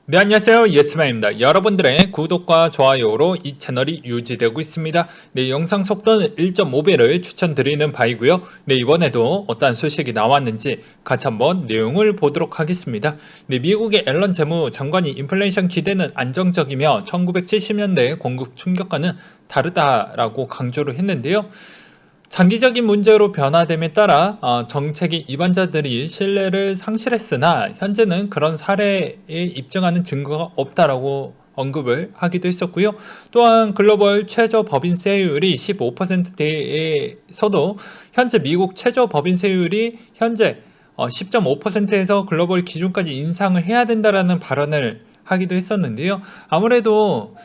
네, 안녕하세요. 예스맨입니다. 여러분들의 구독과 좋아요로 이 채널이 유지되고 있습니다. 네, 영상 속도는 1.5배를 추천드리는 바이고요. 네, 이번에도 어떤 소식이 나왔는지 같이 한번 내용을 보도록 하겠습니다. 네, 미국의 앨런 재무장관이 인플레이션 기대는 안정적이며 1970년대 공급 충격과는 다르다라고 강조를 했는데요. 장기적인 문제로 변화됨에 따라 정책이 입안자들이 신뢰를 상실했으나 현재는 그런 사례에 입증하는 증거가 없다라고 언급을 하기도 했었고요. 또한 글로벌 최저 법인세율이 15%대에서도 현재 미국 최저 법인세율이 현재 10.5%에서 글로벌 기준까지 인상을 해야 된다라는 발언을 하기도 했었는데요. 아무래도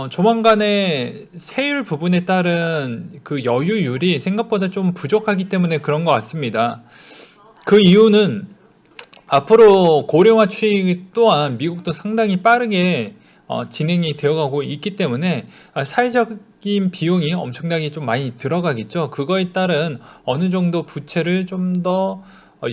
조만간에 세율 부분에 따른 그 여유율이 생각보다 좀 부족하기 때문에 그런 것 같습니다. 그 이유는 앞으로 고령화 추이 또한 미국도 상당히 빠르게 진행이 되어가고 있기 때문에 사회적인 비용이 엄청나게 좀 많이 들어가겠죠. 그거에 따른 어느 정도 부채를 좀 더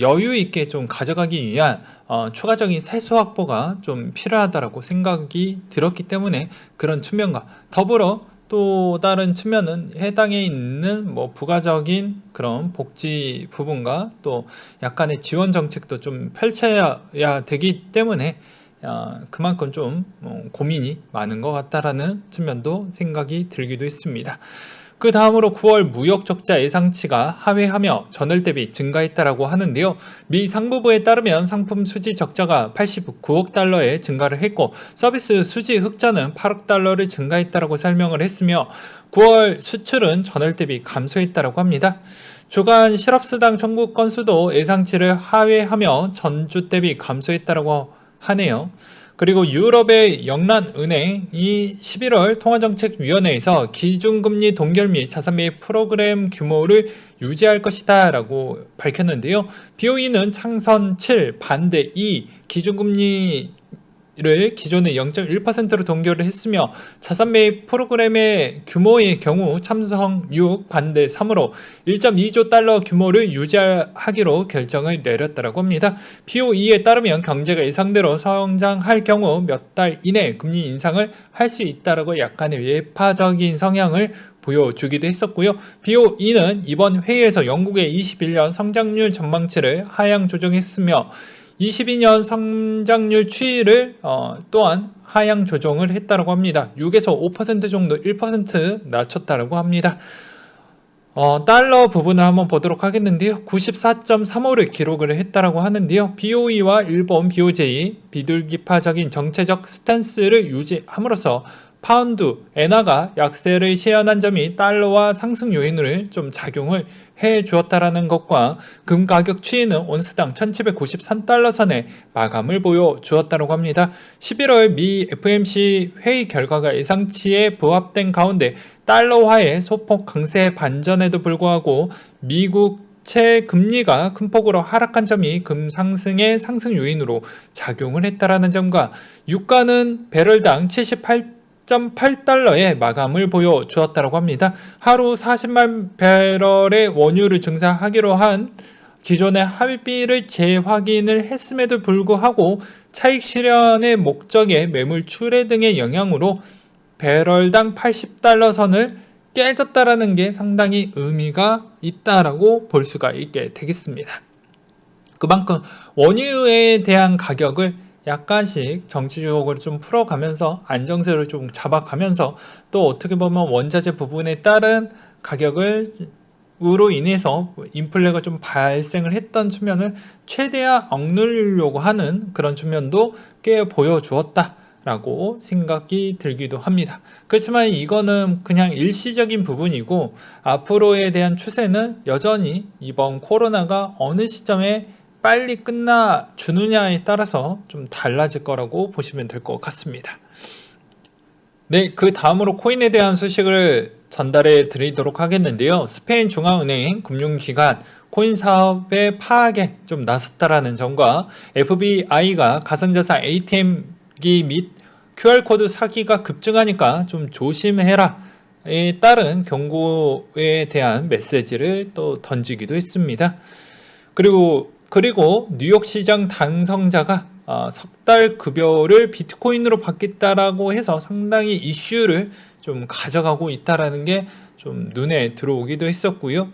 여유 있게 좀 가져가기 위한 추가적인 세수 확보가 좀 필요하다라고 생각이 들었기 때문에 그런 측면과 더불어 또 다른 측면은 해당에 있는 뭐 부가적인 그런 복지 부분과 또 약간의 지원 정책도 좀 펼쳐야 되기 때문에 그만큼 좀 고민이 많은 것 같다라는 측면도 생각이 들기도 했습니다. 그 다음으로 9월 무역 적자 예상치가 하회하며 전월 대비 증가했다라고 하는데요. 미 상무부에 따르면 상품 수지 적자가 89억 달러에 증가를 했고 서비스 수지 흑자는 8억 달러를 증가했다라고 설명을 했으며 9월 수출은 전월 대비 감소했다라고 합니다. 주간 실업수당 청구 건수도 예상치를 하회하며 전주 대비 감소했다라고 하네요. 그리고 유럽의 영란은행이 11월 통화정책위원회에서 기준금리 동결 및 자산 매입 프로그램 규모를 유지할 것이다 라고 밝혔는데요. BOE는 창선 7, 반대 2, 기준금리 를 기존의 0.1%로 동결을 했으며 자산 매입 프로그램의 규모의 경우 참석 6, 반대 3으로 1.2조 달러 규모를 유지하기로 결정을 내렸다고 합니다. BOE에 따르면 경제가 예상대로 성장할 경우 몇 달 이내 금리 인상을 할 수 있다고 약간의 예파적인 성향을 보여주기도 했었고요. BOE는 이번 회의에서 영국의 21년 성장률 전망치를 하향 조정했으며 22년 성장률 추이를 또한 하향 조정을 했다고 합니다. 6에서 5% 정도 1% 낮췄다고 합니다. 달러 부분을 한번 보도록 하겠는데요. 94.35를 기록을 했다고 하는데요. BOE와 일본 BOJ 비둘기파적인 정체적 스탠스를 유지함으로써 파운드, 엔화가 약세를 시현한 점이 달러와 상승 요인을 좀 작용을 해 주었다라는 것과 금 가격 추이는 온스당 1793달러 선에 마감을 보여 주었다고 합니다. 11월 미 FMC 회의 결과가 예상치에 부합된 가운데 달러화의 소폭 강세 반전에도 불구하고 미국 채 금리가 큰 폭으로 하락한 점이 금 상승의 상승 요인으로 작용을 했다라는 점과 유가는 배럴당 78.8달러의 마감을 보여주었다고 합니다. 하루 40만 배럴의 원유를 증산하기로 한 기존의 합의를 재확인을 했음에도 불구하고 차익 실현의 목적의 매물 출회 등의 영향으로 배럴당 80달러 선을 깨졌다라는 게 상당히 의미가 있다라고 볼 수가 있게 되겠습니다. 그만큼 원유에 대한 가격을 약간씩 정치적으로 좀 풀어가면서 안정세를 좀 잡아가면서 또 어떻게 보면 원자재 부분에 따른 가격을 으로 인해서 인플레가 좀 발생을 했던 측면을 최대한 억누르려고 하는 그런 측면도 꽤 보여주었다 라고 생각이 들기도 합니다. 그렇지만 이거는 그냥 일시적인 부분이고 앞으로에 대한 추세는 여전히 이번 코로나가 어느 시점에 빨리 끝나주느냐에 따라서 좀 달라질 거라고 보시면 될 것 같습니다. 네, 그 다음으로 코인에 대한 소식을 전달해 드리도록 하겠는데요. 스페인 중앙은행 금융기관 코인 사업의 파악에 좀 나섰다라는 점과 FBI가 가상자산 ATM기 및 QR코드 사기가 급증하니까 좀 조심해라에 따른 경고에 대한 메시지를 또 던지기도 했습니다. 그리고 뉴욕 시장 당선자가 석 달 급여를 비트코인으로 받겠다라고 해서 상당히 이슈를 좀 가져가고 있다라는 게 좀 눈에 들어오기도 했었고요.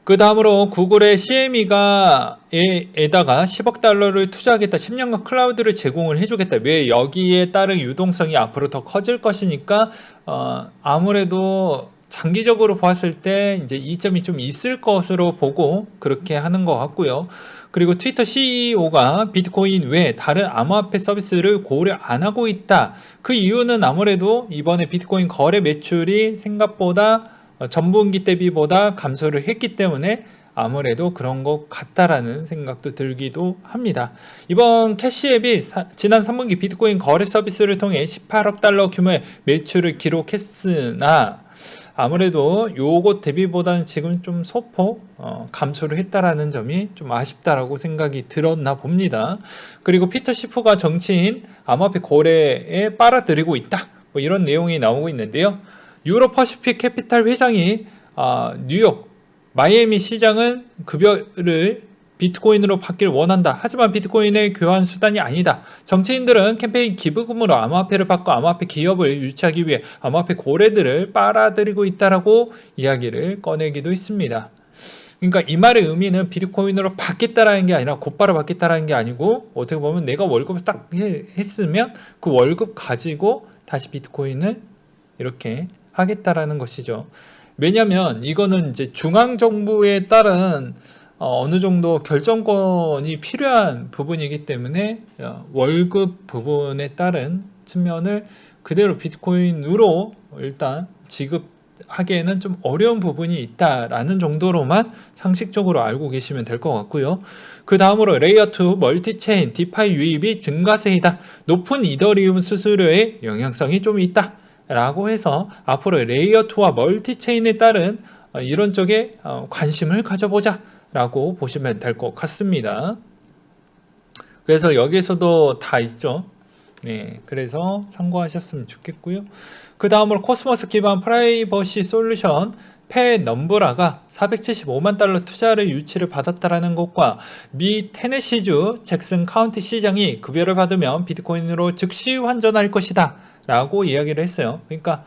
그 다음으로 구글의 CME가 에다가 10억 달러를 투자하겠다. 10년간 클라우드를 제공을 해주겠다. 왜 여기에 따른 유동성이 앞으로 더 커질 것이니까 아무래도 장기적으로 보았을 때 이제 이점이 좀 있을 것으로 보고 그렇게 하는 것 같고요. 그리고 트위터 CEO가 비트코인 외에 다른 암호화폐 서비스를 고려 안 하고 있다. 그 이유는 아무래도 이번에 비트코인 거래 매출이 생각보다 전분기 대비보다 감소를 했기 때문에 아무래도 그런 것 같다라는 생각도 들기도 합니다. 이번 캐시앱이 지난 3분기 비트코인 거래 서비스를 통해 18억 달러 규모의 매출을 기록했으나 아무래도 요것 대비보다는 지금 좀 소폭 감소를 했다라는 점이 좀 아쉽다라고 생각이 들었나 봅니다. 그리고 피터 시프가 정치인 암호화폐 거래에 빨아들이고 있다. 뭐 이런 내용이 나오고 있는데요. 유로퍼시픽 캐피탈 회장이 뉴욕 마이애미 시장은 급여를 비트코인으로 받길 원한다. 하지만 비트코인의 교환 수단이 아니다. 정치인들은 캠페인 기부금으로 암호화폐를 받고 암호화폐 기업을 유치하기 위해 암호화폐 고래들을 빨아들이고 있다라고 이야기를 꺼내기도 했습니다. 그러니까 이 말의 의미는 비트코인으로 받겠다라는 게 아니라 곧바로 받겠다라는 게 아니고 어떻게 보면 내가 월급을 딱 했으면 그 월급 가지고 다시 비트코인을 이렇게 하겠다라는 것이죠. 왜냐하면 이거는 이제 중앙정부에 따른 어느 정도 결정권이 필요한 부분이기 때문에 월급 부분에 따른 측면을 그대로 비트코인으로 일단 지급하기에는 좀 어려운 부분이 있다라는 정도로만 상식적으로 알고 계시면 될 것 같고요. 그 다음으로 레이어2 멀티체인 디파이 유입이 증가세이다. 높은 이더리움 수수료의 영향성이 좀 있다. 라고 해서 앞으로 레이어2와 멀티체인에 따른 이런 쪽에 관심을 가져보자 라고 보시면 될 것 같습니다. 그래서 여기에서도 다 있죠. 네, 그래서 참고하셨으면 좋겠고요. 그 다음으로 코스모스 기반 프라이버시 솔루션 페넘브라가 475만 달러 투자를 유치를 받았다라는 것과 미 테네시주 잭슨 카운티 시장이 급여를 받으면 비트코인으로 즉시 환전할 것이다 라고 이야기를 했어요. 그러니까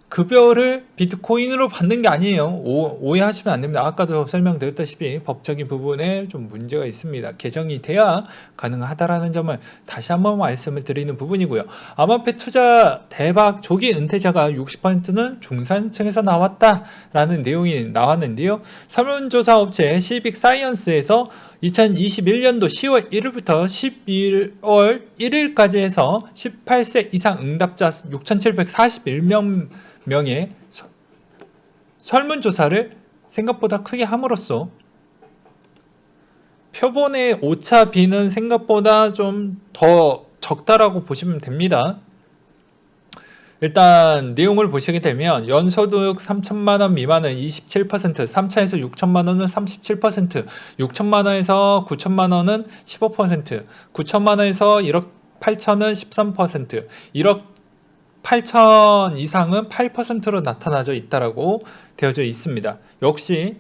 급여를 비트코인으로 받는 게 아니에요. 오해하시면 안 됩니다. 아까도 설명드렸다시피 법적인 부분에 좀 문제가 있습니다. 개정이 돼야 가능하다라는 점을 다시 한번 말씀을 드리는 부분이고요. 암호화폐 투자 대박 조기 은퇴자가 60%는 중산층에서 나왔다라는 내용이 나왔는데요. 설문조사 업체 시빅 사이언스에서 2021년도 10월 1일부터 11월 1일까지 해서 18세 이상 응답자 6,741명의 설문조사를 생각보다 크게 함으로써 표본의 오차 비는 생각보다 좀 더 적다라고 보시면 됩니다. 일단 내용을 보시게 되면 연소득 3천만 원 미만은 27%, 3차에서 6천만 원은 37%, 6천만 원에서 9천만 원은 15%, 9천만 원에서 1억 8천은 13%, 1억 8천 이상은 8%로 나타나져 있다라고 되어져 있습니다. 역시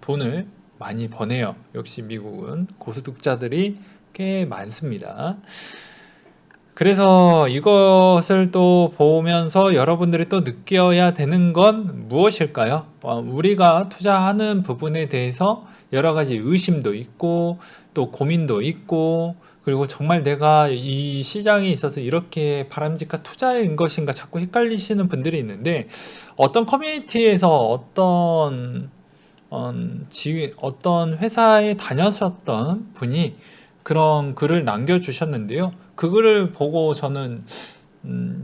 돈을 많이 버네요. 역시 미국은 고소득자들이 꽤 많습니다. 그래서 이것을 또 보면서 여러분들이 또 느껴야 되는 건 무엇일까요? 우리가 투자하는 부분에 대해서 여러 가지 의심도 있고 또 고민도 있고 그리고 정말 내가 이 시장에 있어서 이렇게 바람직한 투자인 것인가 자꾸 헷갈리시는 분들이 있는데 어떤 커뮤니티에서 어떤 회사에 다녔었던 분이 그런 글을 남겨주셨는데요. 그 글을 보고 저는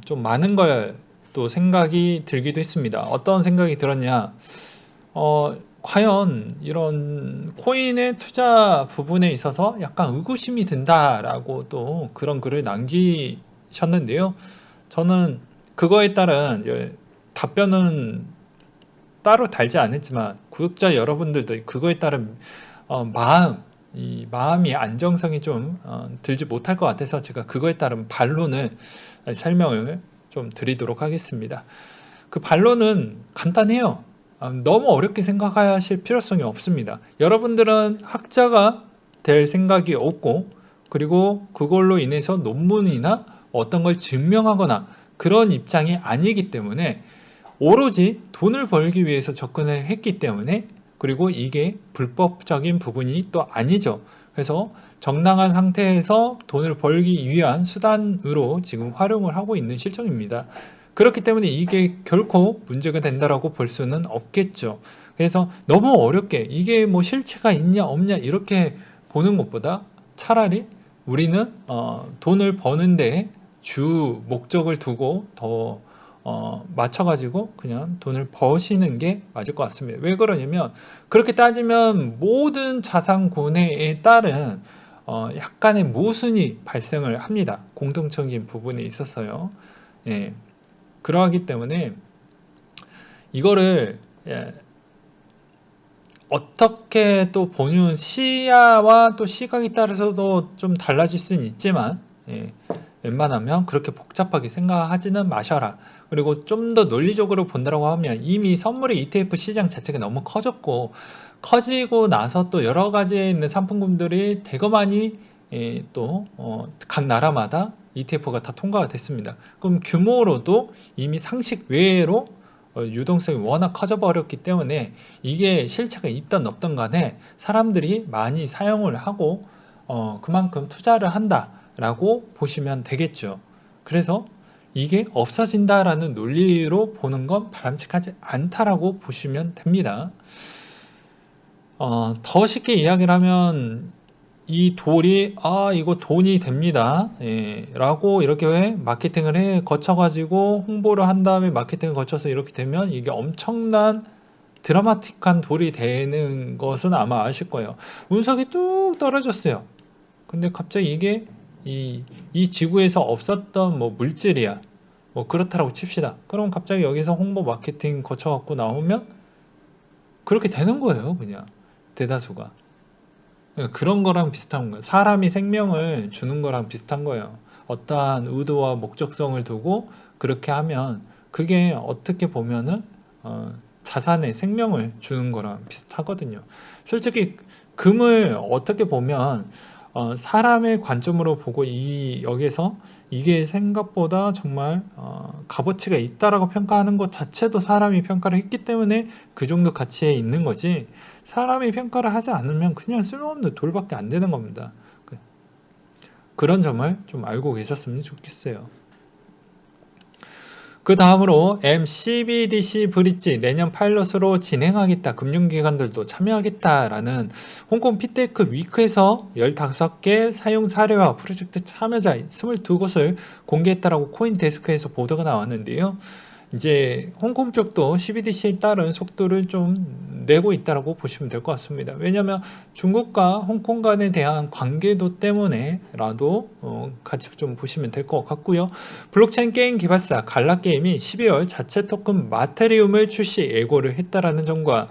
좀 많은 걸 또 생각이 들기도 했습니다. 어떤 생각이 들었냐? 과연 이런 코인의 투자 부분에 있어서 약간 의구심이 든다라고 또 그런 글을 남기셨는데요. 저는 그거에 따른 답변은 따로 달지 않았지만 구독자 여러분들도 그거에 따른 이 마음이 안정성이 좀 들지 못할 것 같아서 제가 그거에 따른 반론을 설명을 좀 드리도록 하겠습니다. 그 반론은 간단해요. 너무 어렵게 생각하실 필요성이 없습니다. 여러분들은 학자가 될 생각이 없고, 그리고 그걸로 인해서 논문이나 어떤 걸 증명하거나 그런 입장이 아니기 때문에 오로지 돈을 벌기 위해서 접근을 했기 때문에, 그리고 이게 불법적인 부분이 또 아니죠. 그래서 정당한 상태에서 돈을 벌기 위한 수단으로 지금 활용을 하고 있는 실정입니다. 그렇기 때문에 이게 결코 문제가 된다라고 볼 수는 없겠죠. 그래서 너무 어렵게 이게 뭐 실체가 있냐 없냐 이렇게 보는 것보다 차라리 우리는 돈을 버는데 주 목적을 두고 더 맞춰가지고 그냥 돈을 버시는 게 맞을 것 같습니다. 왜 그러냐면 그렇게 따지면 모든 자산군해에 따른 약간의 모순이 발생을 합니다. 공통적인 부분에 있어서요. 예, 그러하기 때문에 이거를 예, 어떻게 또 보는 시야와 또 시각에 따라서도 좀 달라질 수는 있지만, 예, 웬만하면 그렇게 복잡하게 생각하지는 마셔라. 그리고 좀 더 논리적으로 본다고 하면 이미 선물의 ETF 시장 자체가 너무 커졌고, 커지고 나서 또 여러 가지에 있는 상품군들이 대거 많이 각 나라마다 ETF가 다 통과가 됐습니다. 그럼 규모로도 이미 상식 외로 유동성이 워낙 커져 버렸기 때문에 이게 실체가 있던 없던 간에 사람들이 많이 사용을 하고 그만큼 투자를 한다라고 보시면 되겠죠. 그래서 이게 없어진다라는 논리로 보는 건 바람직하지 않다라고 보시면 됩니다. 더 쉽게 이야기를 하면 이 돌이 이거 돈이 됩니다. 예, 라고 이렇게 마케팅을 거쳐가지고 홍보를 한 다음에 마케팅을 거쳐서 이렇게 되면 이게 엄청난 드라마틱한 돌이 되는 것은 아마 아실 거예요. 운석이 뚝 떨어졌어요. 근데 갑자기 이게 이 지구에서 없었던 뭐 물질이야. 뭐 그렇다라고 칩시다. 그럼 갑자기 여기서 홍보 마케팅 거쳐갖고 나오면 그렇게 되는 거예요. 그냥 대다수가. 그런 거랑 비슷한 거예요. 사람이 생명을 주는 거랑 비슷한 거예요. 어떠한 의도와 목적성을 두고 그렇게 하면 그게 어떻게 보면은 자산의 생명을 주는 거랑 비슷하거든요. 솔직히 금을 어떻게 보면 사람의 관점으로 보고 여기서 이게 생각보다 정말 값어치가 있다라고 평가하는 것 자체도 사람이 평가를 했기 때문에 그 정도 가치에 있는 거지, 사람이 평가를 하지 않으면 그냥 쓸모없는 돌밖에 안 되는 겁니다. 그런 점을 좀 알고 계셨으면 좋겠어요. 그 다음으로 MCBDC 브릿지 내년 파일럿으로 진행하겠다. 금융기관들도 참여하겠다라는 홍콩 피테크 위크에서 15개 사용 사례와 프로젝트 참여자 22곳을 공개했다라고 코인데스크에서 보도가 나왔는데요. 이제 홍콩 쪽도 CBDC에 따른 속도를 좀 내고 있다고 보시면 될 것 같습니다. 왜냐하면 중국과 홍콩 간에 대한 관계도 때문에라도 같이 좀 보시면 될 것 같고요. 블록체인 게임 개발사 갈라게임이 12월 자체 토큰 마테리움을 출시 예고를 했다라는 점과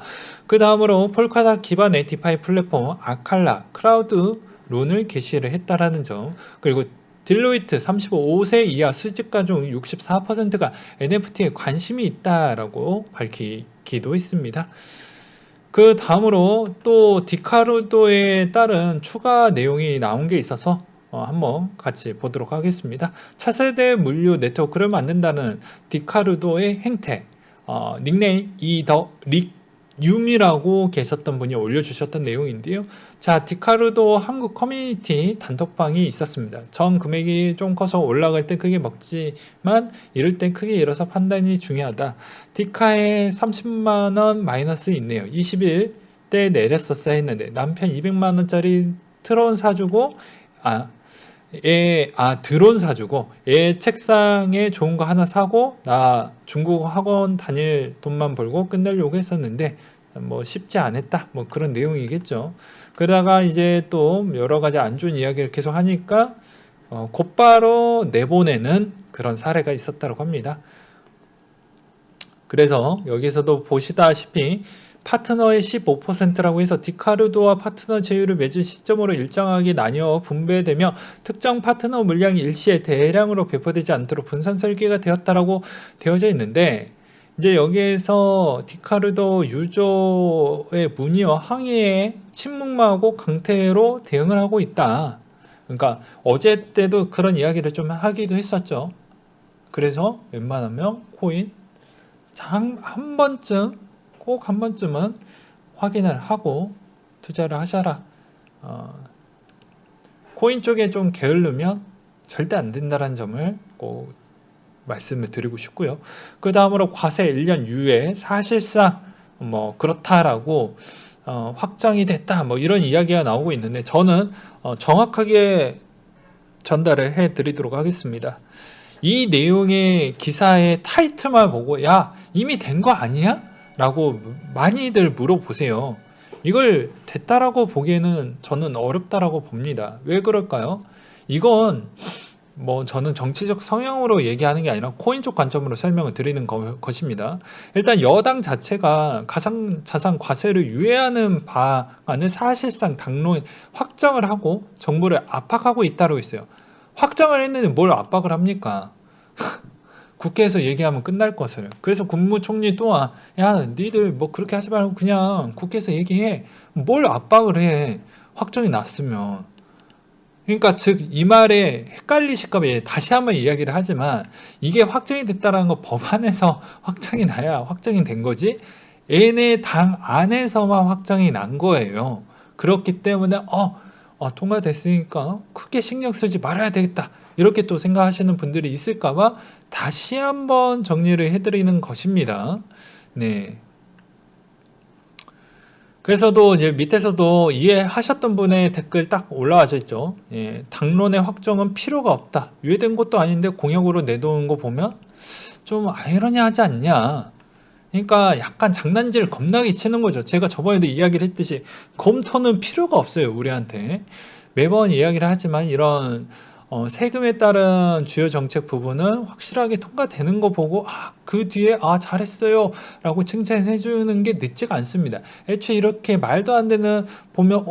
그 다음으로 폴카다 기반의 디파이 플랫폼 아칼라 크라우드 론을 개시를 했다라는 점, 그리고 딜로이트 35세 이하 수집가 중 64%가 NFT에 관심이 있다라고 밝히기도 했습니다. 그 다음으로 또 디카르도에 따른 추가 내용이 나온 게 있어서 한번 같이 보도록 하겠습니다. 차세대 물류 네트워크를 만든다는 디카르도의 행태, 닉네임 유미라고 계셨던 분이 올려주셨던 내용인데요. 자, 디카르도 한국 커뮤니티 단톡방이 있었습니다. 전 금액이 좀 커서 올라갈 때 크게 먹지만 이럴 때 크게 잃어서 판단이 중요하다. 디카에 30만원 마이너스 있네요. 20일 때 내렸었어야 했는데 남편 200만원짜리 트론 사주고 드론 사주고 얘 책상에 좋은 거 하나 사고 나 중국어 학원 다닐 돈만 벌고 끝내려고 했었는데 뭐 쉽지 않았다, 뭐 그런 내용이겠죠. 그러다가 이제 또 여러 가지 안 좋은 이야기를 계속 하니까 곧바로 내보내는 그런 사례가 있었다고 합니다. 그래서 여기서도 보시다시피 파트너의 15%라고 해서 디카르도와 파트너 제휴를 맺은 시점으로 일정하게 나뉘어 분배되며 특정 파트너 물량이 일시에 대량으로 배포되지 않도록 분산 설계가 되었다라고 되어져 있는데, 이제 여기에서 디카르도 유저의 문의와 항의에 침묵마하고 강태로 대응을 하고 있다. 그러니까 어제 때도 그런 이야기를 좀 하기도 했었죠. 그래서 웬만하면 코인 한 번쯤 꼭 한 번쯤은 확인을 하고 투자를 하셔라. 어, 코인 쪽에 좀 게으르면 절대 안 된다는 점을 꼭 말씀을 드리고 싶고요. 그 다음으로 과세 1년 유예 사실상 뭐 그렇다라고 확정이 됐다 뭐 이런 이야기가 나오고 있는데 저는 정확하게 전달을 해 드리도록 하겠습니다. 이 내용의 기사의 타이틀만 보고 야 이미 된 거 아니야? 라고 많이들 물어보세요. 이걸 됐다라고 보기에는 저는 어렵다라고 봅니다. 왜 그럴까요? 이건 뭐 저는 정치적 성향으로 얘기하는 게 아니라 코인 쪽 관점으로 설명을 드리는 것입니다. 일단 여당 자체가 가상자산 과세를 유예하는 방안을 사실상 당론 확정을 하고 정부를 압박하고 있다고 있어요. 확정을 했는데 뭘 압박을 합니까? 국회에서 얘기하면 끝날 것을. 그래서 국무총리 또한 야 니들 뭐 그렇게 하지 말고 그냥 국회에서 얘기해. 뭘 압박을 해. 확정이 났으면. 그러니까 즉 이 말에 헷갈리실까 봐 다시 한번 이야기를 하지만 이게 확정이 됐다라는 거 법안에서 확정이 나야 확정이 된 거지 얘네 당 안에서만 확정이 난 거예요. 그렇기 때문에 통과됐으니까 크게 신경 쓰지 말아야 되겠다 이렇게 또 생각하시는 분들이 있을까 봐 다시 한번 정리를 해드리는 것입니다. 네. 그래서도 이제 밑에서도 이해하셨던 분의 댓글 딱 올라와져 있죠. 예, 당론의 확정은 필요가 없다. 유예된 것도 아닌데 공약으로 내놓은 거 보면 좀 아이러니하지 않냐. 그러니까 약간 장난질 겁나게 치는 거죠. 제가 저번에도 이야기를 했듯이 검토는 필요가 없어요. 우리한테. 매번 이야기를 하지만 이런 세금에 따른 주요 정책 부분은 확실하게 통과되는 거 보고 그 뒤에 잘했어요 라고 칭찬해 주는 게 늦지가 않습니다. 애초에 이렇게 말도 안 되는 보면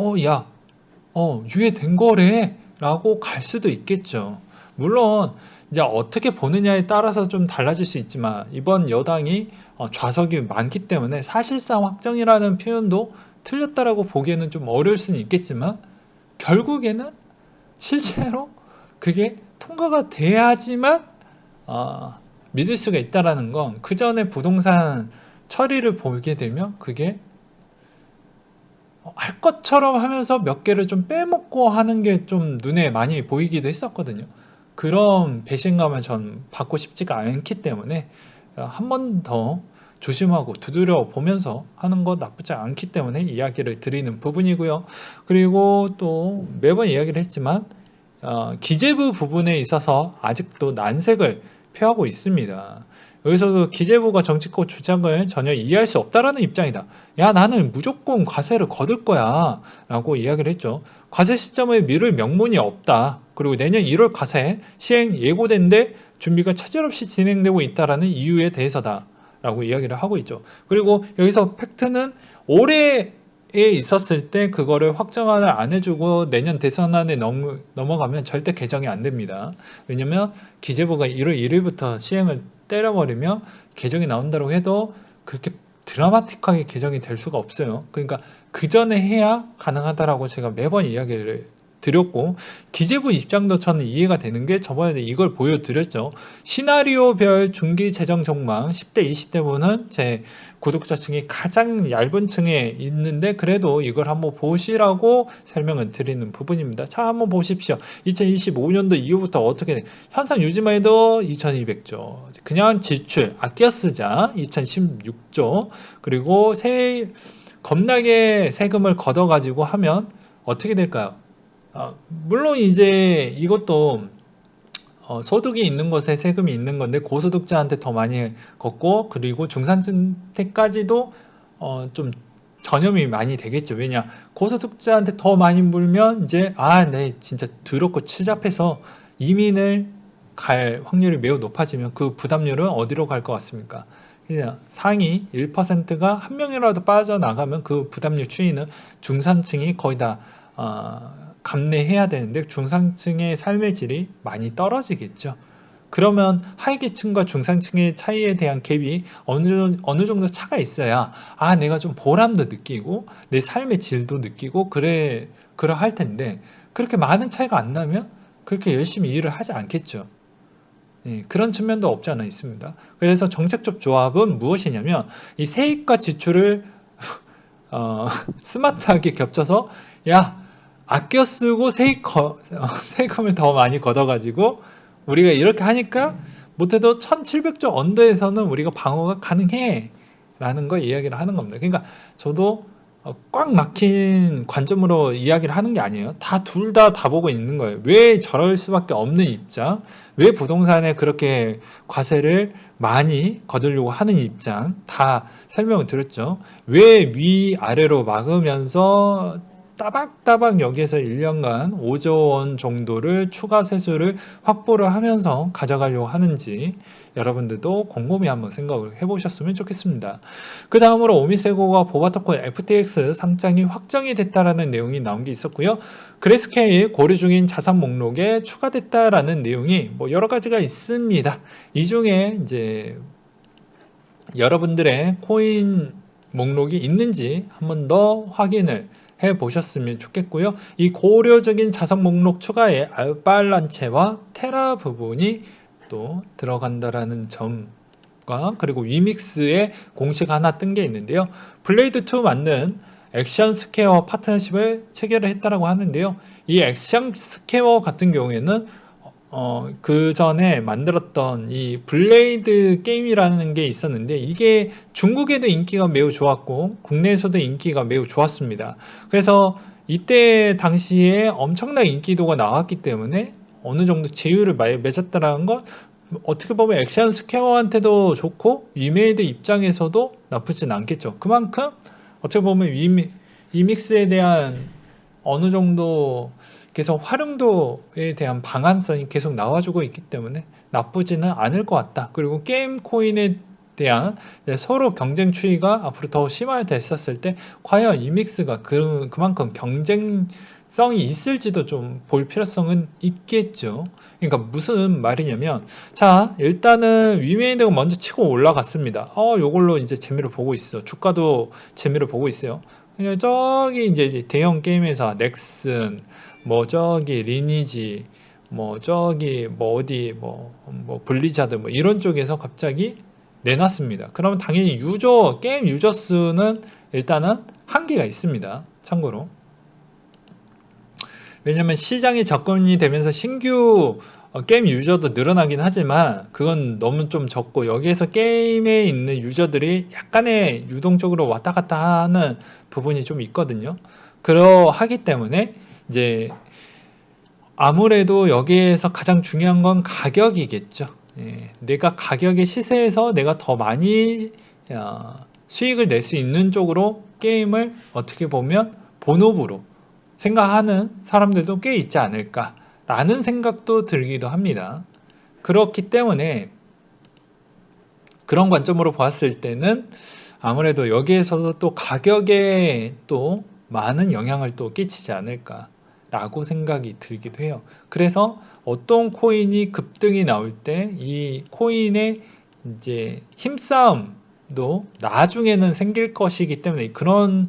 유예된 거래 라고 갈 수도 있겠죠. 물론 이제 어떻게 보느냐에 따라서 좀 달라질 수 있지만 이번 여당이 좌석이 많기 때문에 사실상 확정이라는 표현도 틀렸다라고 보기에는 좀 어려울 수는 있겠지만 결국에는 실제로 그게 통과가 돼야지만 믿을 수가 있다라는 건 그 전에 부동산 처리를 보게 되면 그게 할 것처럼 하면서 몇 개를 좀 빼먹고 하는 게 좀 눈에 많이 보이기도 했었거든요. 그런 배신감을 전 받고 싶지가 않기 때문에 한 번 더 조심하고 두드려 보면서 하는 것 나쁘지 않기 때문에 이야기를 드리는 부분이고요. 그리고 또 매번 이야기를 했지만 기재부 부분에 있어서 아직도 난색을 표하고 있습니다. 여기서도 기재부가 정치권 주장을 전혀 이해할 수 없다라는 입장이다. 야, 나는 무조건 과세를 거둘 거야. 라고 이야기를 했죠. 과세 시점에 미룰 명분이 없다. 그리고 내년 1월 과세 시행 예고된데 준비가 차질없이 진행되고 있다라는 이유에 대해서다. 라고 이야기를 하고 있죠. 그리고 여기서 팩트는 올해 에 있었을 때 그거를 확정을 안 해주고 내년 대선안에 넘어가면 절대 개정이 안 됩니다. 왜냐면 기재부가 1월 1일부터 시행을 때려버리면 개정이 나온다고 해도 그렇게 드라마틱하게 개정이 될 수가 없어요. 그러니까 그 전에 해야 가능하다라고 제가 매번 이야기를 드렸고 기재부 입장도 저는 이해가 되는 게 저번에 이걸 보여드렸죠. 시나리오별 중기 재정 전망 10대, 20대분은 제 구독자층이 가장 얇은 층에 있는데 그래도 이걸 한번 보시라고 설명을 드리는 부분입니다. 자, 한번 보십시오. 2025년도 이후부터 어떻게 돼? 현상 유지만 해도 2200조. 그냥 지출, 아껴 쓰자 2016조. 그리고 겁나게 세금을 걷어가지고 하면 어떻게 될까요? 물론 이제 이것도 소득이 있는 곳에 세금이 있는 건데 고소득자한테 더 많이 걷고 그리고 중산층한테까지도 좀 전염이 많이 되겠죠. 왜냐 고소득자한테 더 많이 물면 이제 네 진짜 더럽고 추잡해서 이민을 갈 확률이 매우 높아지면 그 부담률은 어디로 갈 것 같습니까? 그냥 상위 1%가 한 명이라도 빠져나가면 그 부담률 추이는 중산층이 거의 다 감내해야 되는데 중산층의 삶의 질이 많이 떨어지겠죠. 그러면 하위계층과 중산층의 차이에 대한 갭이 어느 정도 차가 있어야 내가 좀 보람도 느끼고 내 삶의 질도 느끼고 그러할 텐데 그렇게 많은 차이가 안 나면 그렇게 열심히 일을 하지 않겠죠. 예, 그런 측면도 없지 않아 있습니다. 그래서 정책적 조합은 무엇이냐면 이 세입과 지출을 어, 스마트하게 겹쳐서 야 아껴 쓰고 세금을 더 많이 걷어가지고 우리가 이렇게 하니까 못해도 1700조 언더에서는 우리가 방어가 가능해 라는 거 이야기를 하는 겁니다. 그러니까 저도 꽉 막힌 관점으로 이야기를 하는 게 아니에요. 둘 다 보고 있는 거예요. 왜 저럴 수밖에 없는 입장, 왜 부동산에 그렇게 과세를 많이 거두려고 하는 입장 다 설명을 드렸죠. 왜 위아래로 막으면서 따박따박 여기에서 1년간 5조 원 정도를 추가 세수를 확보를 하면서 가져가려고 하는지 여러분들도 곰곰이 한번 생각을 해보셨으면 좋겠습니다. 그 다음으로 오미세고가 보바토콘 FTX 상장이 확정이 됐다라는 내용이 나온 게 있었고요. 그레스케일 고려 중인 자산 목록에 추가됐다라는 내용이 여러 가지가 있습니다. 이 중에 이제 여러분들의 코인 목록이 있는지 한번 더 확인을 해 보셨으면 좋겠고요. 이 고려적인 자산 목록 추가에 알발란체와 테라 부분이 또 들어간다라는 점과 그리고 위믹스의 공식 하나 뜬 게 있는데요. 블레이드2 만든 액션 스퀘어 파트너십을 체결을 했다라고 하는데요. 이 액션 스퀘어 같은 경우에는 그 전에 만들었던 이 블레이드 게임이라는 게 있었는데 이게 중국에도 인기가 매우 좋았고 국내에서도 인기가 매우 좋았습니다. 그래서 이때 당시에 엄청난 인기도가 나왔기 때문에 어느 정도 제휴를 맺었다라는 건 어떻게 보면 액션 스퀘어한테도 좋고 위메이드 입장에서도 나쁘진 않겠죠. 그만큼 어떻게 보면 위믹스에 대한 어느 정도 계속 활용도에 대한 방안성이 계속 나와주고 있기 때문에 나쁘지는 않을 것 같다. 그리고 게임 코인에 대한 서로 경쟁 추이가 앞으로 더 심화됐었을 때 과연 이믹스가 그만큼 경쟁성이 있을지도 좀 볼 필요성은 있겠죠. 그러니까 무슨 말이냐면 자 일단은 위메이드가 먼저 치고 올라갔습니다. 요걸로 이제 재미를 보고 있어. 주가도 재미를 보고 있어요. 저기 이제 대형 게임 회사 넥슨 저기 리니지 저기 어디 블리자드 이런 쪽에서 갑자기 내놨습니다. 그러면 당연히 게임 유저 수는 일단은 한계가 있습니다. 참고로. 왜냐면 시장이 접근이 되면서 신규 게임 유저도 늘어나긴 하지만 그건 너무 좀 적고 여기에서 게임에 있는 유저들이 약간의 유동적으로 왔다 갔다 하는 부분이 좀 있거든요. 그러하기 때문에 이제 아무래도 여기에서 가장 중요한 건 가격이겠죠. 내가 가격의 시세에서 내가 더 많이 수익을 낼 수 있는 쪽으로 게임을 어떻게 보면 본업으로 생각하는 사람들도 꽤 있지 않을까라는 생각도 들기도 합니다. 그렇기 때문에 그런 관점으로 보았을 때는 아무래도 여기에서도 또 가격에 또 많은 영향을 또 끼치지 않을까라고 생각이 들기도 해요. 그래서 어떤 코인이 급등이 나올 때 이 코인의 이제 힘싸움도 나중에는 생길 것이기 때문에 그런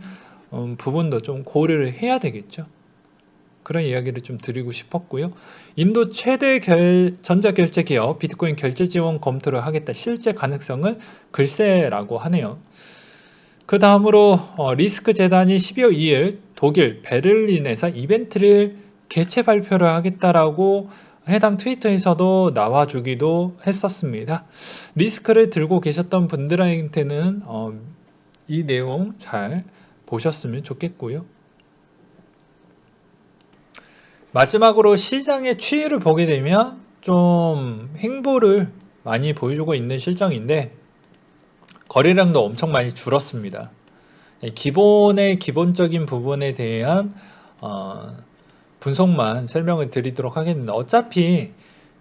부분도 좀 고려를 해야 되겠죠. 그런 이야기를 좀 드리고 싶었고요. 인도 최대 전자결제 기업 비트코인 결제 지원 검토를 하겠다. 실제 가능성은 글쎄라고 하네요. 그 다음으로 리스크 재단이 12월 2일 독일 베를린에서 이벤트를 개최 발표를 하겠다라고 해당 트위터에서도 나와주기도 했었습니다. 리스크를 들고 계셨던 분들한테는 이 내용 잘 보셨으면 좋겠고요. 마지막으로 시장의 추이를 보게 되면 좀 횡보를 많이 보여주고 있는 실정인데 거래량도 엄청 많이 줄었습니다. 기본적인 부분에 대한 분석만 설명을 드리도록 하겠는데 어차피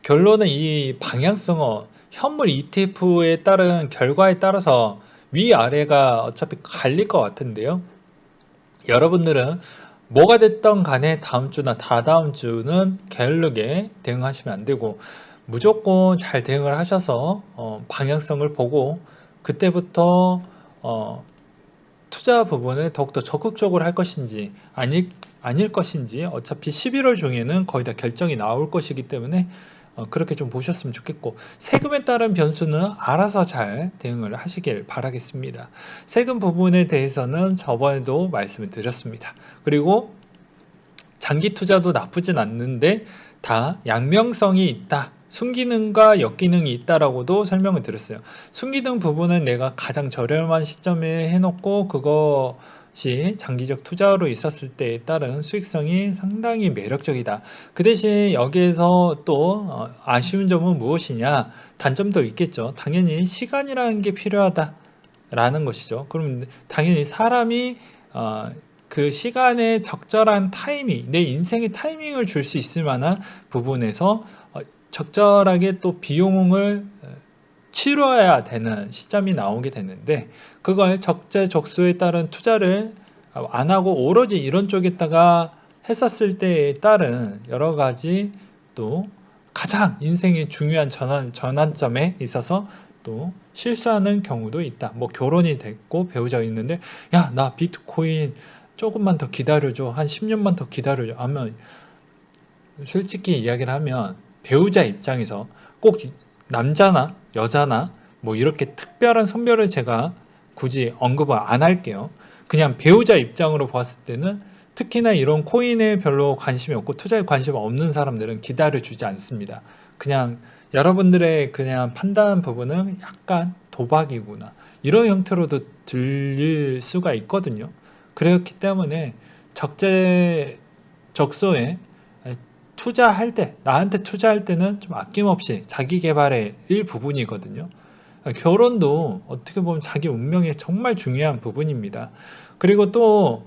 결론은 이 방향성은 현물 ETF에 따른 결과에 따라서 위아래가 어차피 갈릴 것 같은데요. 여러분들은 뭐가 됐던 간에 다음 주나 다다음 주는 게을르게 대응하시면 안 되고 무조건 잘 대응을 하셔서 방향성을 보고 그때부터 투자 부분을 더욱더 적극적으로 할 것인지 아닐 것인지 어차피 11월 중에는 거의 다 결정이 나올 것이기 때문에 그렇게 좀 보셨으면 좋겠고, 세금에 따른 변수는 알아서 잘 대응을 하시길 바라겠습니다. 세금 부분에 대해서는 저번에도 말씀을 드렸습니다. 그리고 장기 투자도 나쁘진 않는데 다 양명성이 있다. 순기능과 역기능이 있다라고도 설명을 드렸어요. 순기능 부분은 내가 가장 저렴한 시점에 해놓고 그것이 장기적 투자로 있었을 때에 따른 수익성이 상당히 매력적이다. 그 대신 여기에서 또 아쉬운 점은 무엇이냐? 단점도 있겠죠. 당연히 시간이라는 게 필요하다라는 것이죠. 그럼 당연히 사람이 그 시간에 적절한 타이밍, 내 인생의 타이밍을 줄 수 있을 만한 부분에서 적절하게 또 비용을 치러야 되는 시점이 나오게 되는데, 그걸 적재적소에 따른 투자를 안 하고 오로지 이런 쪽에다가 했었을 때에 따른 여러 가지 또 가장 인생의 중요한 전환점에 있어서 또 실수하는 경우도 있다. 뭐 결혼이 됐고 배우자가 있는데, 야, 나 비트코인 조금만 더 기다려줘. 한 10년만 더 기다려줘. 하면 솔직히 이야기를 하면 배우자 입장에서 꼭 남자나 여자나 뭐 이렇게 특별한 성별을 제가 굳이 언급을 안 할게요. 그냥 배우자 입장으로 봤을 때는 특히나 이런 코인에 별로 관심이 없고 투자에 관심 없는 사람들은 기다려주지 않습니다. 그냥 여러분들의 그냥 판단 부분은 약간 도박이구나, 이런 형태로도 들릴 수가 있거든요. 그렇기 때문에 적재적소에 투자할 때, 나한테 투자할 때는 좀 아낌없이 자기 개발의 일부분이거든요. 결혼도 어떻게 보면 자기 운명에 정말 중요한 부분입니다. 그리고 또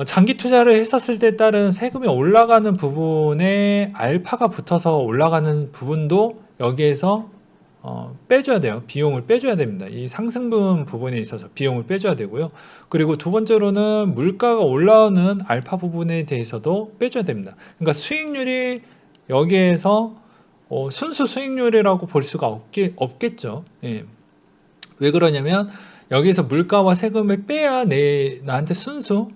장기 투자를 했었을 때 따른 세금이 올라가는 부분에 알파가 붙어서 올라가는 부분도 여기에서 빼줘야 돼요. 비용을 빼줘야 됩니다. 이 상승분 부분에 있어서 비용을 빼줘야 되고요. 그리고 두 번째로는 물가가 올라오는 알파 부분에 대해서도 빼줘야 됩니다. 그러니까 수익률이 여기에서 순수 수익률이라고 볼 수가 없겠죠. 예. 왜 그러냐면 여기서 물가와 세금을 빼야 나한테 순수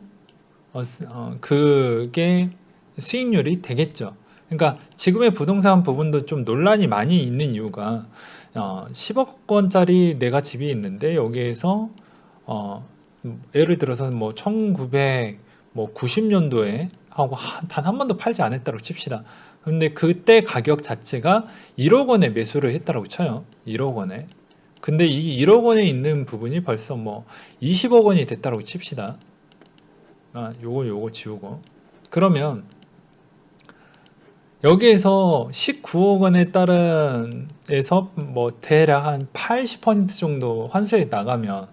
그게 수익률이 되겠죠. 그러니까 지금의 부동산 부분도 좀 논란이 많이 있는 이유가 10억 원짜리 내가 집이 있는데 여기에서 예를 들어서 뭐 1990년도에 하고 단 한 번도 팔지 않았다고 칩시다. 근데 그때 가격 자체가 1억 원에 매수를 했다고 쳐요. 1억 원에. 근데 이 1억 원에 있는 부분이 벌써 뭐 20억 원이 됐다고 칩시다. 요거 지우고. 그러면 여기에서 19억 원에 따른 에서 뭐 대략 한 80% 정도 환수에 나가면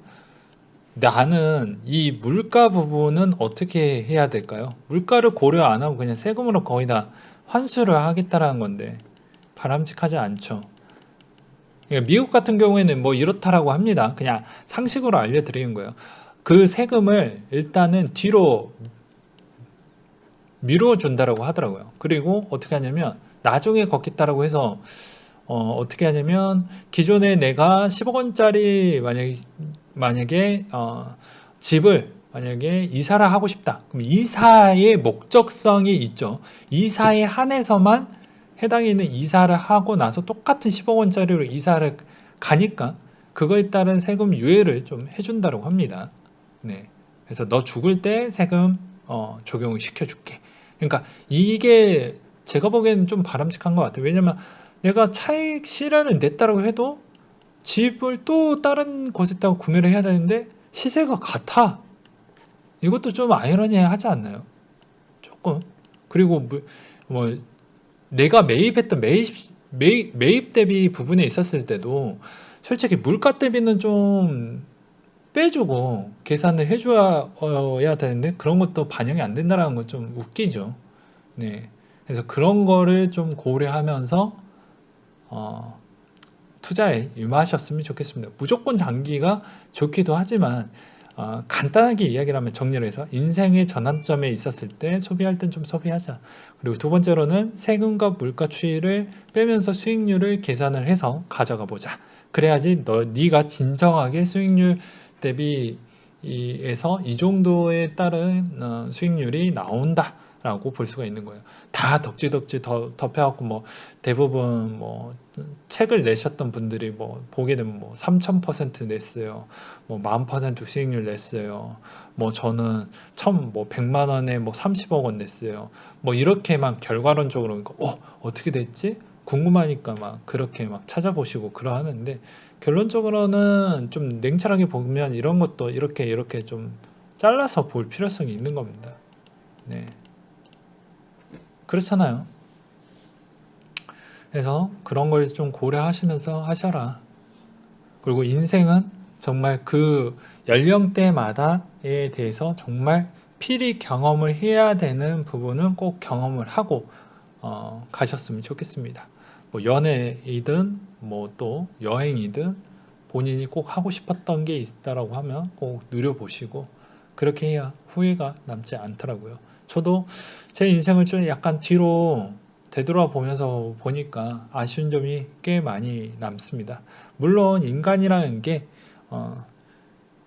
나는 이 물가 부분은 어떻게 해야 될까요? 물가를 고려 안 하고 그냥 세금으로 거의 다 환수를 하겠다라는 건데 바람직하지 않죠. 그러니까 미국 같은 경우에는 뭐 이렇다라고 합니다. 그냥 상식으로 알려드리는 거예요. 그 세금을 일단은 뒤로 미뤄준다라고 하더라고요. 그리고 어떻게 하냐면 나중에 걷겠다라고 해서 어떻게 하냐면 기존에 내가 10억 원짜리 만약에 집을 만약에 이사를 하고 싶다. 그럼 이사의 목적성이 있죠. 이사에 한해서만 해당이 있는 이사를 하고 나서 똑같은 10억 원짜리로 이사를 가니까 그거에 따른 세금 유예를 좀 해준다고 합니다. 네. 그래서 너 죽을 때 세금 적용을 시켜줄게. 그러니까 이게 제가 보기에는 좀 바람직한 것 같아요. 왜냐면 내가 차익 실현을 냈다고 해도 집을 또 다른 곳에다가 구매를 해야 되는데 시세가 같아. 이것도 좀 아이러니하지 않나요? 조금. 그리고 뭐 내가 매입했던 매입 대비 부분에 있었을 때도 솔직히 물가 대비는 좀 빼주고 계산을 해줘야 되는데 그런 것도 반영이 안 된다는 건 좀 웃기죠. 네. 그래서 그런 거를 좀 고려하면서 어, 투자에 임하셨으면 좋겠습니다. 무조건 장기가 좋기도 하지만 간단하게 이야기를 하면 정리를 해서 인생의 전환점에 있었을 때 소비할 땐 좀 소비하자. 그리고 두 번째로는 세금과 물가 추이를 빼면서 수익률을 계산을 해서 가져가 보자. 그래야지 네가 진정하게 수익률 대비에서 이 정도에 따른 수익률이 나온다라고 볼 수가 있는 거예요. 다 덕지덕지 덮여갖고 뭐 대부분 뭐 책을 내셨던 분들이 뭐 보게 되면 뭐 3000% 냈어요. 뭐 10,000% 수익률 냈어요. 뭐 저는 처음 뭐 100만 원에 뭐 30억 원 냈어요. 뭐 이렇게만 결과론적으로 어떻게 됐지? 궁금하니까 막 그렇게 막 찾아보시고 그러하는데 결론적으로는 좀 냉철하게 보면 이런 것도 이렇게 좀 잘라서 볼 필요성이 있는 겁니다. 네. 그렇잖아요. 그래서 그런 걸 좀 고려하시면서 하셔라. 그리고 인생은 정말 그 연령대마다에 대해서 정말 필히 경험을 해야 되는 부분은 꼭 경험을 하고 가셨으면 좋겠습니다. 뭐 연애이든 뭐 또 여행이든 본인이 꼭 하고 싶었던 게 있다라고 하면 꼭 누려보시고 그렇게 해야 후회가 남지 않더라고요. 저도 제 인생을 좀 약간 뒤로 되돌아보면서 보니까 아쉬운 점이 꽤 많이 남습니다. 물론 인간이라는 게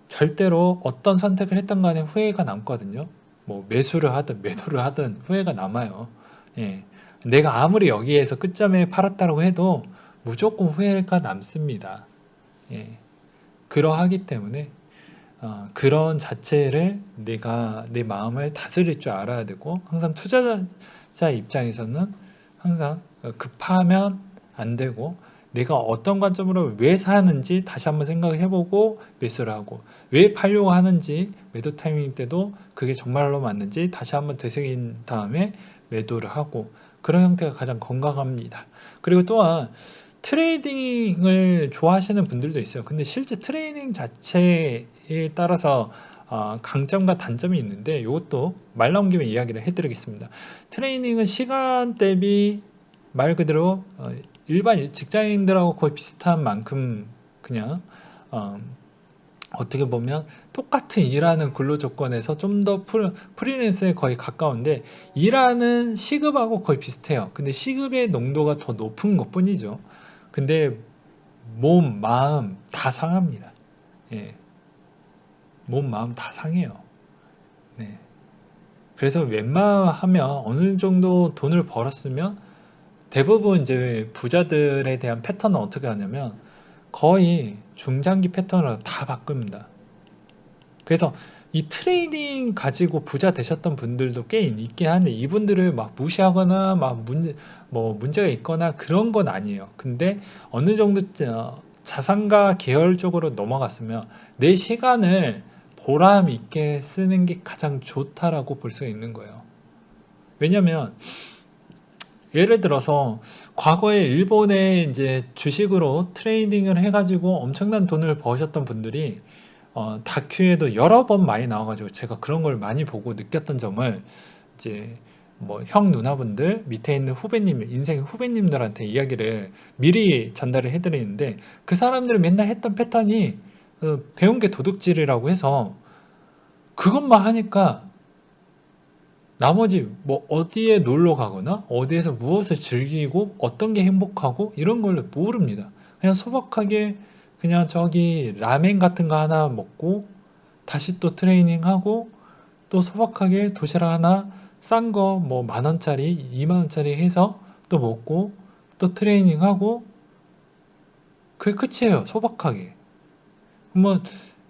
절대로 어떤 선택을 했던 간에 후회가 남거든요. 뭐 매수를 하든 매도를 하든 후회가 남아요. 예. 내가 아무리 여기에서 끝점에 팔았다고 해도 무조건 후회가 남습니다. 예. 그러하기 때문에 그런 자체를 내가 내 마음을 다스릴 줄 알아야 되고 항상 투자자 입장에서는 항상 급하면 안 되고 내가 어떤 관점으로 왜 사는지 다시 한번 생각을 해보고 매수를 하고 왜 팔려고 하는지 매도 타이밍 때도 그게 정말로 맞는지 다시 한번 되새긴 다음에 매도를 하고 그런 형태가 가장 건강합니다. 그리고 또한 트레이딩을 좋아하시는 분들도 있어요. 근데 실제 트레이딩 자체에 따라서 강점과 단점이 있는데 이것도 말 나온 김에 이야기를 해드리겠습니다. 트레이닝은 시간 대비 말 그대로 일반 직장인들하고 거의 비슷한 만큼 그냥 어떻게 보면 똑같은 일하는 근로 조건에서 좀 더 프리랜서에 거의 가까운데 일하는 시급하고 거의 비슷해요. 근데 시급의 농도가 더 높은 것 뿐이죠. 근데 몸, 마음 다 상합니다. 예, 몸, 마음 다 상해요. 네. 그래서 웬만하면 어느 정도 돈을 벌었으면 대부분 이제 부자들에 대한 패턴은 어떻게 하냐면 거의 중장기 패턴으로 다 바꿉니다. 그래서 이 트레이딩 가지고 부자 되셨던 분들도 꽤 있긴 한데 이분들을 막 무시하거나 막 뭐 문제가 있거나 그런 건 아니에요. 근데 어느 정도 자산가 계열 쪽으로 넘어갔으면 내 시간을 보람 있게 쓰는 게 가장 좋다라고 볼 수 있는 거예요. 왜냐면 예를 들어서 과거에 일본에 이제 주식으로 트레이딩을 해가지고 엄청난 돈을 버셨던 분들이 다큐에도 여러 번 많이 나와가지고 제가 그런 걸 많이 보고 느꼈던 점을 이제 뭐 형 누나분들 밑에 있는 후배님 인생 후배님들한테 이야기를 미리 전달을 해드리는데 그 사람들이 맨날 했던 패턴이 배운 게 도둑질이라고 해서 그것만 하니까 나머지 뭐 어디에 놀러 가거나 어디에서 무엇을 즐기고 어떤 게 행복하고 이런 걸 모릅니다. 그냥 소박하게 그냥 저기 라멘 같은 거 하나 먹고 다시 또 트레이닝하고 또 소박하게 도시락 하나 싼 거 뭐 10,000원짜리, 20,000원짜리 해서 또 먹고 또 트레이닝하고 그게 끝이에요. 소박하게. 뭐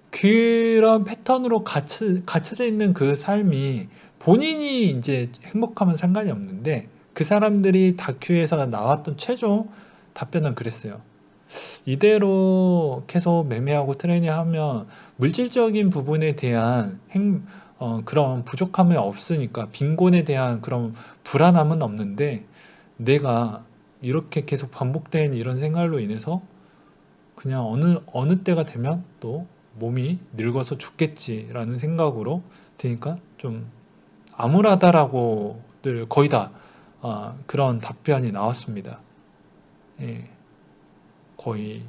그런 패턴으로 갇혀져 있는 그 삶이 본인이 이제 행복하면 상관이 없는데 그 사람들이 다큐에서 나왔던 최종 답변은 그랬어요. 이대로 계속 매매하고 트레이닝하면 물질적인 부분에 대한 그런 부족함이 없으니까 빈곤에 대한 그런 불안함은 없는데 내가 이렇게 계속 반복된 이런 생활로 인해서 그냥 어느 때가 되면 또 몸이 늙어서 죽겠지라는 생각으로 드니까 좀 암울하다라고들 거의 다 그런 답변이 나왔습니다. 예, 거의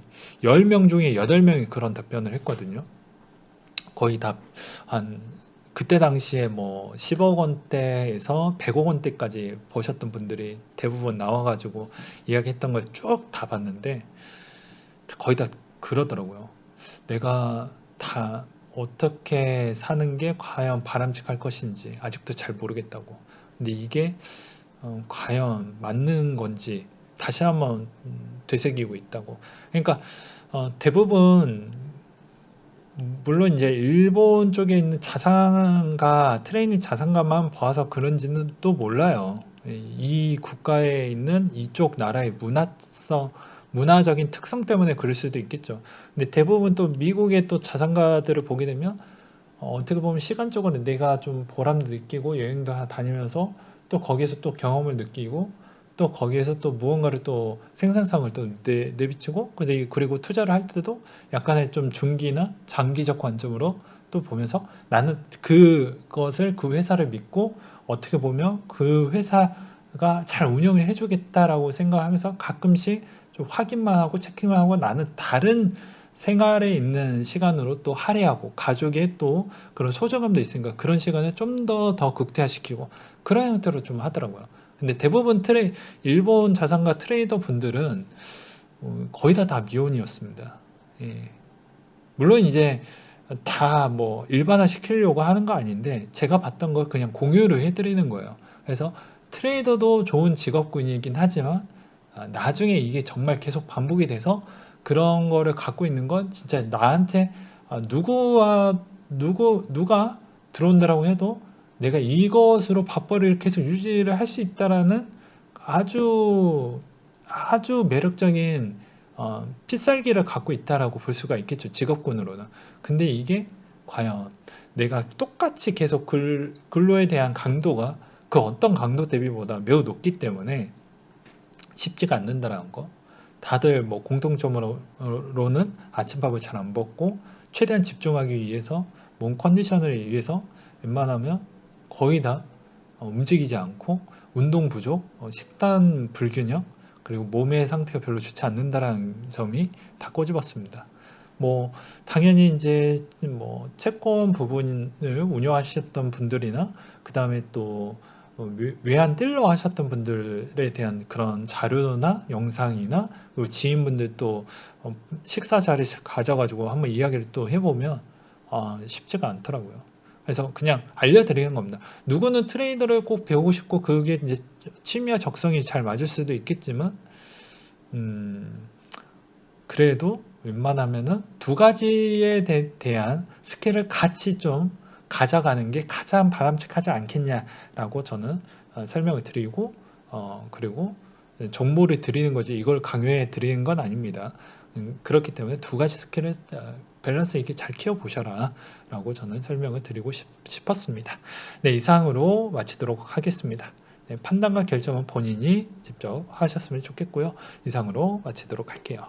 10명 중에 8명이 그런 답변을 했거든요. 거의 다 한 그때 당시에 뭐 10억 원대에서 100억 원대까지 버셨던 분들이 대부분 나와가지고 이야기했던 걸 쭉 다 봤는데 거의 다 그러더라고요. 내가 다 어떻게 사는 게 과연 바람직할 것인지 아직도 잘 모르겠다고. 근데 이게 과연 맞는 건지 다시 한번 되새기고 있다고. 그러니까 대부분 물론 이제 일본 쪽에 있는 자산가 트레이닝 자산가만 봐서 그런지는 또 몰라요. 이 국가에 있는 이쪽 나라의 문화적인 특성 때문에 그럴 수도 있겠죠. 근데 대부분 또 미국의 또 자산가들을 보게 되면 어떻게 보면 시간적으로 내가 좀 보람도 느끼고 여행도 다니면서 또 거기에서 또 경험을 느끼고 또 거기에서 또 무언가를 또 생산성을 또 내비치고 그리고 투자를 할 때도 약간의 좀 중기나 장기적 관점으로 또 보면서 나는 그것을 그 회사를 믿고 어떻게 보면 그 회사가 잘 운영을 해주겠다라고 생각하면서 가끔씩 좀 확인만 하고 체킹을 하고 나는 다른 생활에 있는 시간으로 또 할애하고 가족의 또 그런 소중함도 있으니까 그런 시간을 좀 더 극대화시키고 그런 형태로 좀 하더라고요. 근데 대부분 일본 자산가 트레이더 분들은 거의 다 미혼이었습니다. 예. 물론 이제 다 뭐 일반화 시키려고 하는 거 아닌데 제가 봤던 걸 그냥 공유를 해드리는 거예요. 그래서 트레이더도 좋은 직업군이긴 하지만 나중에 이게 정말 계속 반복이 돼서 그런 거를 갖고 있는 건 진짜 나한테 누가 들어온다라고 해도 내가 이것으로 밥벌이를 계속 유지를 할 수 있다라는 아주 아주 매력적인 필살기를 갖고 있다라고 볼 수가 있겠죠. 직업군으로는. 근데 이게 과연 내가 똑같이 계속 근로에 대한 강도가 그 어떤 강도 대비보다 매우 높기 때문에 쉽지가 않는다라는 거. 다들 뭐 공통점으로는 아침밥을 잘 안 먹고 최대한 집중하기 위해서 몸 컨디션을 위해서 웬만하면 거의 다 움직이지 않고 운동 부족, 식단 불균형, 그리고 몸의 상태가 별로 좋지 않는다라는 점이 다 꼬집었습니다. 뭐 당연히 이제 뭐 채권 부분을 운영하셨던 분들이나 그 다음에 또 외환 딜러 하셨던 분들에 대한 그런 자료나 영상이나 그리고 지인분들도 식사 자리 가져가지고 한번 이야기를 또 해보면 쉽지가 않더라고요. 그래서 그냥 알려드리는 겁니다. 누구는 트레이더를 꼭 배우고 싶고 그게 이제 취미와 적성이 잘 맞을 수도 있겠지만 그래도 웬만하면은 두 가지에 대한 스킬을 같이 좀 가져가는 게 가장 바람직하지 않겠냐라고 저는 설명을 드리고 그리고 정보를 드리는 거지 이걸 강요해 드리는 건 아닙니다. 그렇기 때문에 두 가지 스킬을 밸런스 있게 잘 키워 보셔라 라고 저는 설명을 드리고 싶었습니다. 네, 이상으로 마치도록 하겠습니다. 네, 판단과 결정은 본인이 직접 하셨으면 좋겠고요. 이상으로 마치도록 할게요.